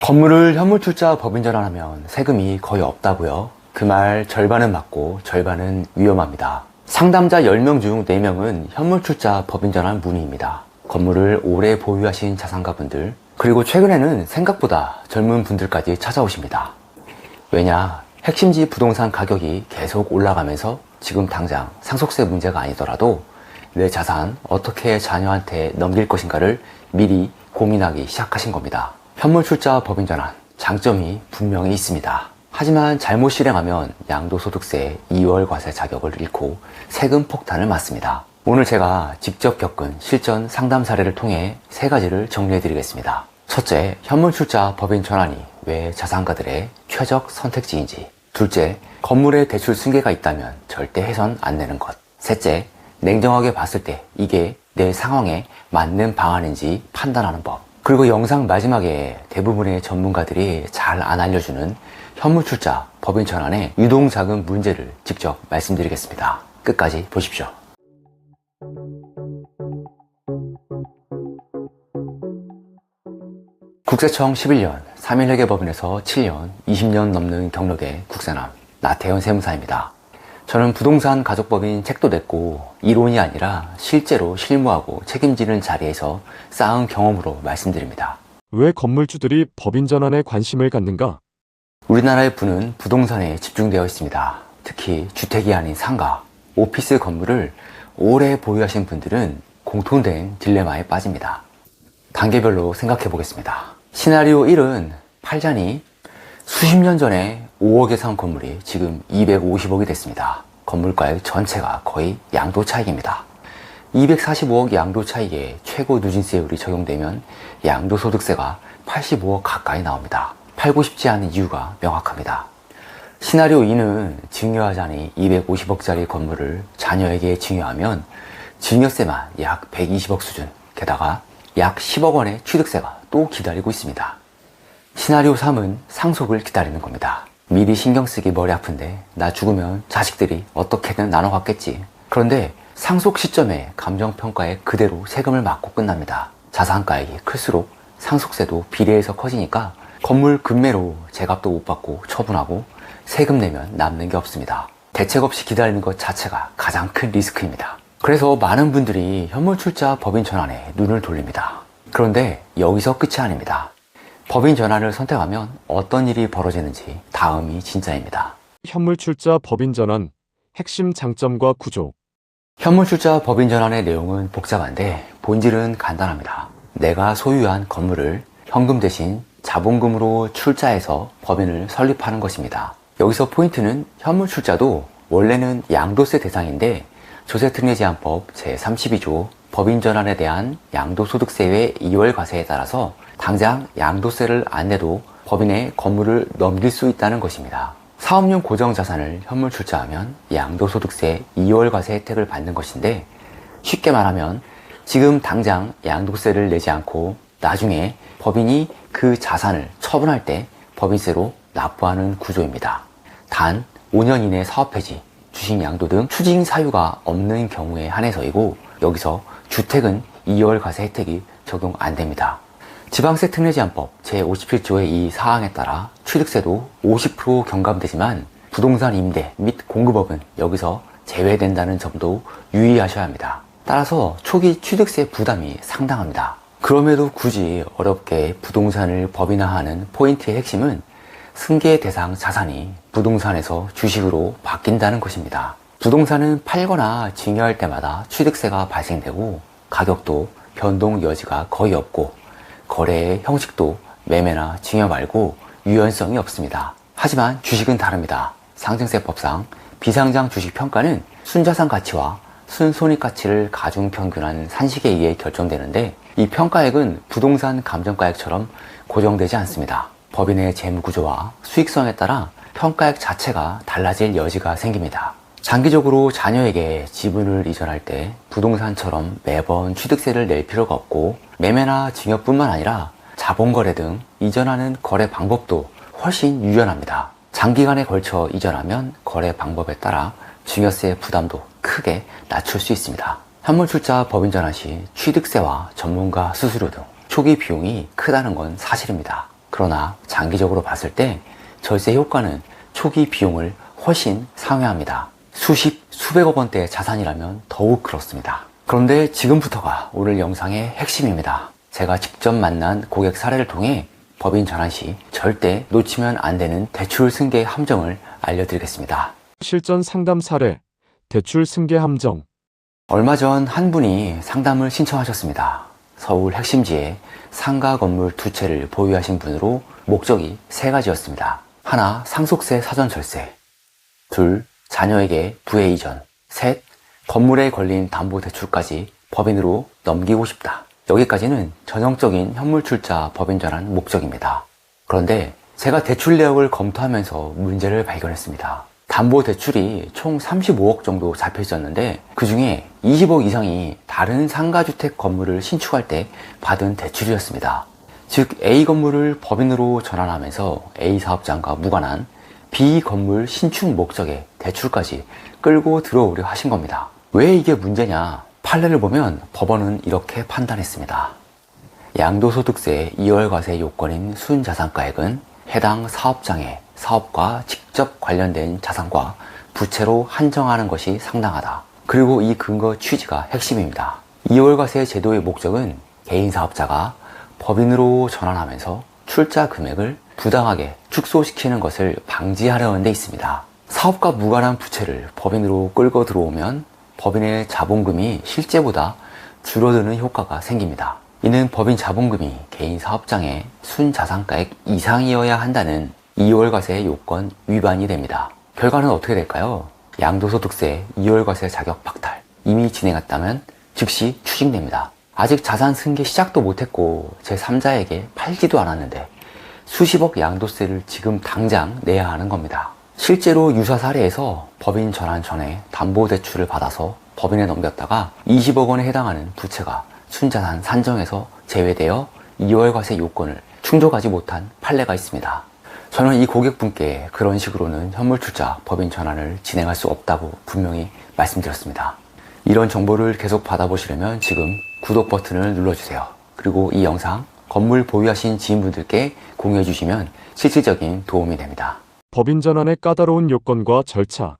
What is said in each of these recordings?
건물을 현물출자 법인 전환하면 세금이 거의 없다고요? 그 말 절반은 맞고 절반은 위험합니다. 상담자 10명 중 4명은 현물출자 법인 전환 문의입니다. 건물을 오래 보유하신 자산가분들, 그리고 최근에는 생각보다 젊은 분들까지 찾아오십니다. 왜냐? 핵심지 부동산 가격이 계속 올라가면서 지금 당장 상속세 문제가 아니더라도 내 자산 어떻게 자녀한테 넘길 것인가를 미리 고민하기 시작하신 겁니다. 현물출자 법인 전환, 장점이 분명히 있습니다. 하지만 잘못 실행하면 양도소득세 2월 과세 자격을 잃고 세금 폭탄을 맞습니다. 오늘 제가 직접 겪은 실전 상담 사례를 통해 3가지를 정리해 드리겠습니다. 첫째, 현물출자 법인 전환이 왜 자산가들의 최적 선택지인지. 둘째, 건물에 대출 승계가 있다면 절대 해선 안 되는 것. 셋째, 냉정하게 봤을 때 이게 내 상황에 맞는 방안인지 판단하는 법. 그리고 영상 마지막에 대부분의 전문가들이 잘 안 알려주는 현물출자 법인 전환의 유동자금 문제를 직접 말씀드리겠습니다. 끝까지 보십시오. 국세청 11년, 3일회계법인에서 7년, 20년 넘는 경력의 국세남 나태현 세무사입니다. 저는 부동산 가족법인 책도 냈고 이론이 아니라 실제로 실무하고 책임지는 자리에서 쌓은 경험으로 말씀드립니다. 왜 건물주들이 법인 전환에 관심을 갖는가? 우리나라의 부는 부동산에 집중되어 있습니다. 특히 주택이 아닌 상가, 오피스 건물을 오래 보유하신 분들은 공통된 딜레마에 빠집니다. 단계별로 생각해 보겠습니다. 시나리오 1은 팔자니 수십 년 전에 5억에 산 건물이 지금 250억이 됐습니다. 건물가액 전체가 거의 양도 차익입니다. 245억 양도 차익에 최고 누진세율이 적용되면 양도소득세가 85억 가까이 나옵니다. 팔고 싶지 않은 이유가 명확합니다. 시나리오 2는 증여하자니 250억짜리 건물을 자녀에게 증여하면 증여세만 약 120억 수준, 게다가 약 10억 원의 취득세가 또 기다리고 있습니다. 시나리오 3은 상속을 기다리는 겁니다. 미리 신경 쓰기 머리 아픈데 나 죽으면 자식들이 어떻게든 나눠 갖겠지. 그런데 상속 시점에 감정평가에 그대로 세금을 맞고 끝납니다. 자산가액이 클수록 상속세도 비례해서 커지니까 건물 급매로 제값도 못 받고 처분하고 세금 내면 남는 게 없습니다. 대책 없이 기다리는 것 자체가 가장 큰 리스크입니다. 그래서 많은 분들이 현물출자 법인 전환에 눈을 돌립니다. 그런데 여기서 끝이 아닙니다. 법인 전환을 선택하면 어떤 일이 벌어지는지 다음이 진짜입니다. 현물출자 법인 전환, 핵심 장점과 구조. 현물출자 법인 전환의 내용은 복잡한데 본질은 간단합니다. 내가 소유한 건물을 현금 대신 자본금으로 출자해서 법인을 설립하는 것입니다. 여기서 포인트는 현물출자도 원래는 양도세 대상인데 조세특례제한법 제32조 법인 전환에 대한 양도소득세의 2월 과세에 따라서 당장 양도세를 안 내도 법인의 건물을 넘길 수 있다는 것입니다. 사업용 고정자산을 현물 출자하면 양도소득세 2월 과세 혜택을 받는 것인데 쉽게 말하면 지금 당장 양도세를 내지 않고 나중에 법인이 그 자산을 처분할 때 법인세로 납부하는 구조입니다. 단 5년 이내 사업 폐지, 주식 양도 등 추징 사유가 없는 경우에 한해서이고 여기서 주택은 2월 과세 혜택이 적용 안 됩니다. 지방세 특례제한법 제57조의 이 사항에 따라 취득세도 50% 경감되지만 부동산 임대 및 공급업은 여기서 제외된다는 점도 유의하셔야 합니다. 따라서 초기 취득세 부담이 상당합니다. 그럼에도 굳이 어렵게 부동산을 법인화하는 포인트의 핵심은 승계 대상 자산이 부동산에서 주식으로 바뀐다는 것입니다. 부동산은 팔거나 증여할 때마다 취득세가 발생되고 가격도 변동 여지가 거의 없고 거래의 형식도 매매나 증여 말고 유연성이 없습니다. 하지만 주식은 다릅니다. 상증세법상 비상장 주식 평가는 순자산 가치와 순손익가치를 가중평균한 산식에 의해 결정되는데 이 평가액은 부동산 감정가액처럼 고정되지 않습니다. 법인의 재무구조와 수익성에 따라 평가액 자체가 달라질 여지가 생깁니다. 장기적으로 자녀에게 지분을 이전할 때 부동산처럼 매번 취득세를 낼 필요가 없고 매매나 증여뿐만 아니라 자본거래 등 이전하는 거래 방법도 훨씬 유연합니다. 장기간에 걸쳐 이전하면 거래 방법에 따라 증여세 부담도 크게 낮출 수 있습니다. 현물출자 법인 전환 시 취득세와 전문가 수수료 등 초기 비용이 크다는 건 사실입니다. 그러나 장기적으로 봤을 때 절세 효과는 초기 비용을 훨씬 상회합니다. 수십, 수백억 원대의 자산이라면 더욱 그렇습니다. 그런데 지금부터가 오늘 영상의 핵심입니다. 제가 직접 만난 고객 사례를 통해 법인 전환 시 절대 놓치면 안 되는 대출 승계 함정을 알려드리겠습니다. 실전 상담 사례, 대출 승계 함정. 얼마 전 한 분이 상담을 신청하셨습니다. 서울 핵심지에 상가 건물 2채를 보유하신 분으로 목적이 3가지였습니다. 하나, 상속세 사전 절세. 둘, 자녀에게 부해 이전. 셋, 건물에 걸린 담보대출까지 법인으로 넘기고 싶다. 여기까지는 전형적인 현물출자 법인 전환 목적입니다. 그런데 제가 대출 내역을 검토하면서 문제를 발견했습니다. 담보대출이 총 35억 정도 잡혀 있었는데 그 중에 20억 이상이 다른 상가주택 건물을 신축할 때 받은 대출이었습니다. 즉 A 건물을 법인으로 전환하면서 A 사업장과 무관한 B 건물 신축 목적의 대출까지 끌고 들어오려 하신 겁니다. 왜 이게 문제냐? 판례를 보면 법원은 이렇게 판단했습니다. 양도소득세 2월 과세 요건인 순자산가액은 해당 사업장의 사업과 직접 관련된 자산과 부채로 한정하는 것이 상당하다. 그리고 이 근거 취지가 핵심입니다. 2월 과세 제도의 목적은 개인 사업자가 법인으로 전환하면서 출자 금액을 부당하게 축소시키는 것을 방지하려는 데 있습니다. 사업과 무관한 부채를 법인으로 끌고 들어오면 법인의 자본금이 실제보다 줄어드는 효과가 생깁니다. 이는 법인 자본금이 개인 사업장의 순자산가액 이상이어야 한다는 2월 과세 요건 위반이 됩니다. 결과는 어떻게 될까요? 양도소득세 2월 과세 자격 박탈. 이미 진행했다면 즉시 추징됩니다. 아직 자산 승계 시작도 못했고 제3자에게 팔지도 않았는데 수십억 양도세를 지금 당장 내야 하는 겁니다. 실제로 유사 사례에서 법인 전환 전에 담보대출을 받아서 법인에 넘겼다가 20억 원에 해당하는 부채가 순자산 산정에서 제외되어 2월 과세 요건을 충족하지 못한 판례가 있습니다. 저는 이 고객분께 그런 식으로는 현물출자 법인 전환을 진행할 수 없다고 분명히 말씀드렸습니다. 이런 정보를 계속 받아보시려면 지금 구독 버튼을 눌러주세요. 그리고 이 영상 건물 보유하신 지인분들께 공유해 주시면 실질적인 도움이 됩니다. 법인 전환의 까다로운 요건과 절차.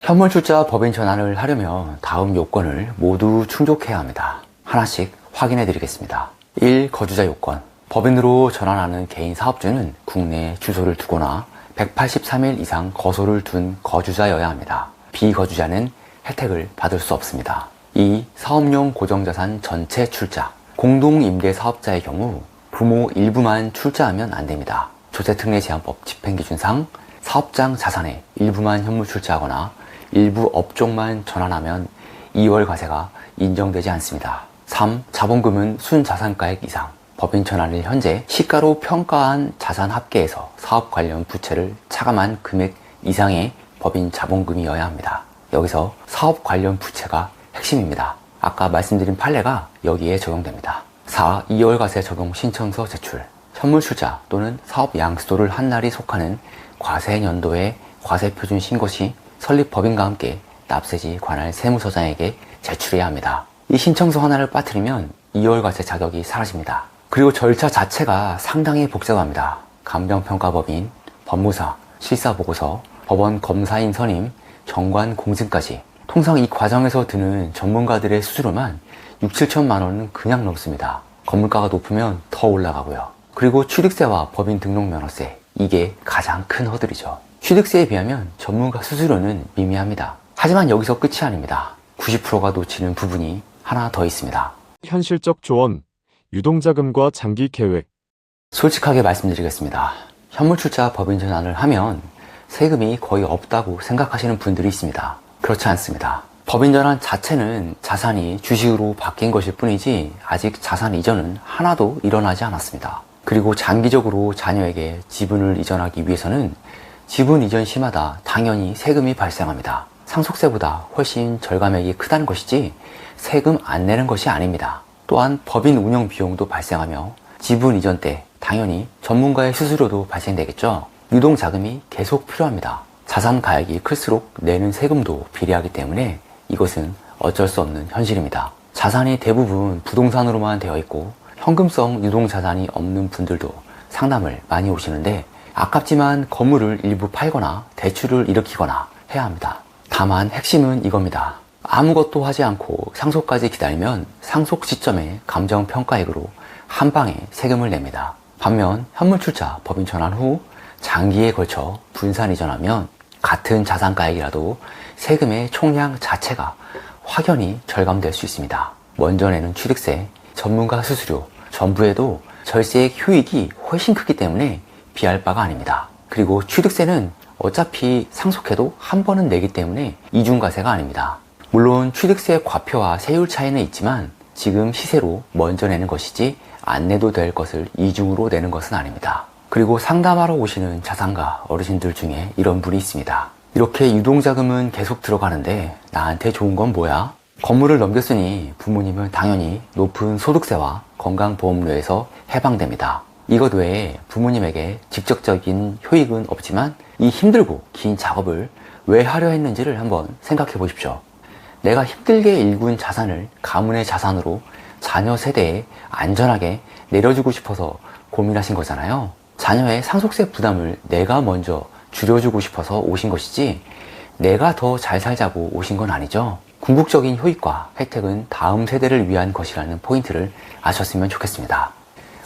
현물출자 법인 전환을 하려면 다음 요건을 모두 충족해야 합니다. 하나씩 확인해 드리겠습니다. 1. 거주자 요건. 법인으로 전환하는 개인 사업주는 국내에 주소를 두거나 183일 이상 거소를 둔 거주자여야 합니다. 비거주자는 혜택을 받을 수 없습니다. 2. 사업용 고정자산 전체 출자. 공동임대사업자의 경우 부모 일부만 출자하면 안 됩니다. 조세특례제한법 집행기준상 사업장 자산의 일부만 현물 출자하거나 일부 업종만 전환하면 2월 과세가 인정되지 않습니다. 3. 자본금은 순자산가액 이상. 법인 전환을 현재 시가로 평가한 자산 합계에서 사업 관련 부채를 차감한 금액 이상의 법인 자본금이어야 합니다. 여기서 사업 관련 부채가 핵심입니다. 아까 말씀드린 판례가 여기에 적용됩니다. 4. 2월 과세 적용 신청서 제출. 현물출자 또는 사업 양수도를 한 날이 속하는 과세 년도의 과세표준 신고 시 설립 법인과 함께 납세지 관할 세무서장에게 제출해야 합니다. 이 신청서 하나를 빠뜨리면 2월 과세 자격이 사라집니다. 그리고 절차 자체가 상당히 복잡합니다. 감정평가법인, 법무사, 실사보고서, 법원 검사인 선임, 정관 공증까지. 통상 이 과정에서 드는 전문가들의 수수료만 6, 7천만 원은 그냥 넘습니다. 건물가가 높으면 더 올라가고요. 그리고 취득세와 법인 등록 면허세, 이게 가장 큰 허들이죠. 취득세에 비하면 전문가 수수료는 미미합니다. 하지만 여기서 끝이 아닙니다. 90%가 놓치는 부분이 하나 더 있습니다. 현실적 조언, 유동자금과 장기 계획. 솔직하게 말씀드리겠습니다. 현물출자 법인 전환을 하면 세금이 거의 없다고 생각하시는 분들이 있습니다. 그렇지 않습니다. 법인 전환 자체는 자산이 주식으로 바뀐 것일 뿐이지 아직 자산 이전은 하나도 일어나지 않았습니다. 그리고 장기적으로 자녀에게 지분을 이전하기 위해서는 지분 이전 시마다 당연히 세금이 발생합니다. 상속세보다 훨씬 절감액이 크다는 것이지 세금 안 내는 것이 아닙니다. 또한 법인 운영 비용도 발생하며 지분 이전 때 당연히 전문가의 수수료도 발생되겠죠. 유동자금이 계속 필요합니다. 자산 가액이 클수록 내는 세금도 비례하기 때문에 이것은 어쩔 수 없는 현실입니다. 자산이 대부분 부동산으로만 되어 있고 현금성 유동자산이 없는 분들도 상담을 많이 오시는데 아깝지만 건물을 일부 팔거나 대출을 일으키거나 해야 합니다. 다만 핵심은 이겁니다. 아무것도 하지 않고 상속까지 기다리면 상속 시점에 감정평가액으로 한 방에 세금을 냅니다. 반면 현물출자 법인 전환 후 장기에 걸쳐 분산 이전하면 같은 자산가액이라도 세금의 총량 자체가 확연히 절감될 수 있습니다. 먼저 내는 취득세, 전문가 수수료, 전부에도 절세액 효익이 훨씬 크기 때문에 비할 바가 아닙니다. 그리고 취득세는 어차피 상속해도 한 번은 내기 때문에 이중과세가 아닙니다. 물론 취득세 과표와 세율 차이는 있지만 지금 시세로 먼저 내는 것이지 안 내도 될 것을 이중으로 내는 것은 아닙니다. 그리고 상담하러 오시는 자산가 어르신들 중에 이런 분이 있습니다. 이렇게 유동자금은 계속 들어가는데 나한테 좋은 건 뭐야? 건물을 넘겼으니 부모님은 당연히 높은 소득세와 건강보험료에서 해방됩니다. 이것 외에 부모님에게 직접적인 효익은 없지만 이 힘들고 긴 작업을 왜 하려 했는지를 한번 생각해 보십시오. 내가 힘들게 일군 자산을 가문의 자산으로 자녀 세대에 안전하게 내려주고 싶어서 고민하신 거잖아요. 자녀의 상속세 부담을 내가 먼저 줄여주고 싶어서 오신 것이지 내가 더 잘 살자고 오신 건 아니죠. 궁극적인 효익과 혜택은 다음 세대를 위한 것이라는 포인트를 아셨으면 좋겠습니다.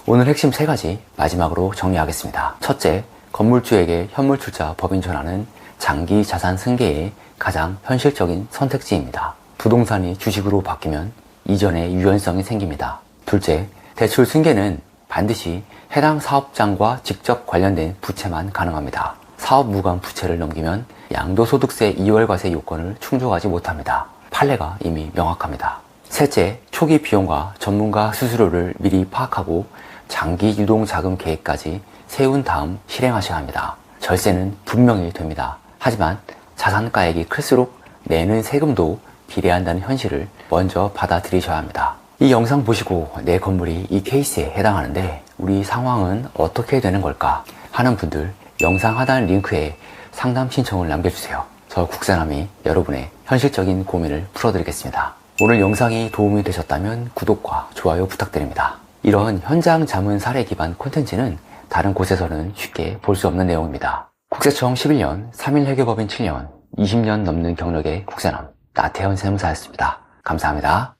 오늘 핵심 3가지 마지막으로 정리하겠습니다. 첫째, 건물주에게 현물출자 법인 전환은 장기 자산 승계의 가장 현실적인 선택지입니다. 부동산이 주식으로 바뀌면 이전의 유연성이 생깁니다. 둘째, 대출 승계는 반드시 해당 사업장과 직접 관련된 부채만 가능합니다. 사업 무관 부채를 넘기면 양도소득세 2월과세 요건을 충족하지 못합니다. 판례가 이미 명확합니다. 셋째, 초기 비용과 전문가 수수료를 미리 파악하고 장기 유동자금 계획까지 세운 다음 실행하셔야 합니다. 절세는 분명히 됩니다. 하지만 자산가액이 클수록 내는 세금도 비례한다는 현실을 먼저 받아들이셔야 합니다. 이 영상 보시고 내 건물이 이 케이스에 해당하는데 우리 상황은 어떻게 되는 걸까 하는 분들 영상 하단 링크에 상담 신청을 남겨주세요. 저 국세남이 여러분의 현실적인 고민을 풀어드리겠습니다. 오늘 영상이 도움이 되셨다면 구독과 좋아요 부탁드립니다. 이런 현장 자문 사례 기반 콘텐츠는 다른 곳에서는 쉽게 볼 수 없는 내용입니다. 국세청 11년, 3일 회계법인 7년, 20년 넘는 경력의 국세남 나태현 세무사였습니다. 감사합니다.